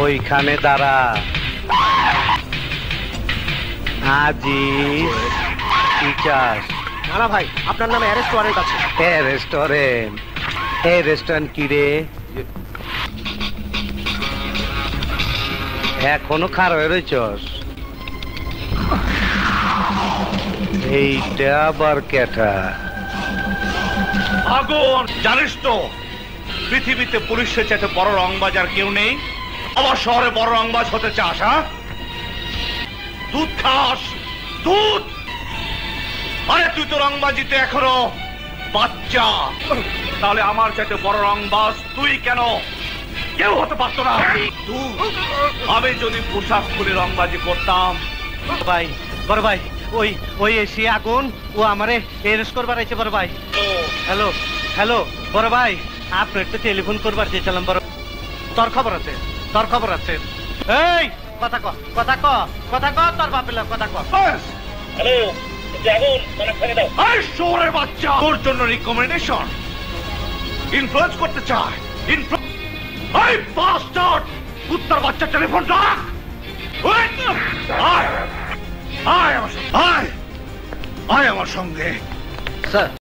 ওইখানে দাঁড়া। আজিজ কি চাস? না ভাই, আপনার নামে অ্যারেস্ট ওয়ারেন্ট আছে। রেস্টুরেন্ট? এই রেস্টুরেন্ট কি রে? এখনো খারাপ হয়ে রয়েছস? এইটা আবার কেটা? আগুন! জানিস তো পৃথিবীতে পুলিশের চাইতে বড় রংবাজ আর কেউ নেই। আবার শহরে বড় রংবাজ হতে চাস? হ্যাঁ, দুধ খাস? দুধ? আরে তুই তো রংবাজিতে এখনো বাচ্চা। তাহলে আমার চাইতে বড় রংবাজ তুই কেন? কেউ হতে পারতো না। আমি যদি পোশাক খুলে রংবাজি করতাম। ভাই, বড় ভাই, ওই ওই এসি আগুন ও আমারে এরেস্ট করবার আইছে বড় ভাই। হ্যালো হ্যালো বড় ভাই, আপনি একটু টেলিফোন করবার চেয়েছিলাম বড়। তোর খবর আছে, তোর খবর আছে। এই কথা ক, কথা ক, কথা ক, তোর বাপের কথা ক। হ্যালো আগুন, কানেক্ট করে দাও। এই শহরের বাচ্চা, তোর জন্য রিকমেন্ডেশন ইনফ্লুয়েন্স করতে চায়। এই বাস্টার্ড, কুত্তার বাচ্চা টেলিফোন রাখ। আয় আয় আমার সঙ্গে, আয় আমার সঙ্গে। স্যার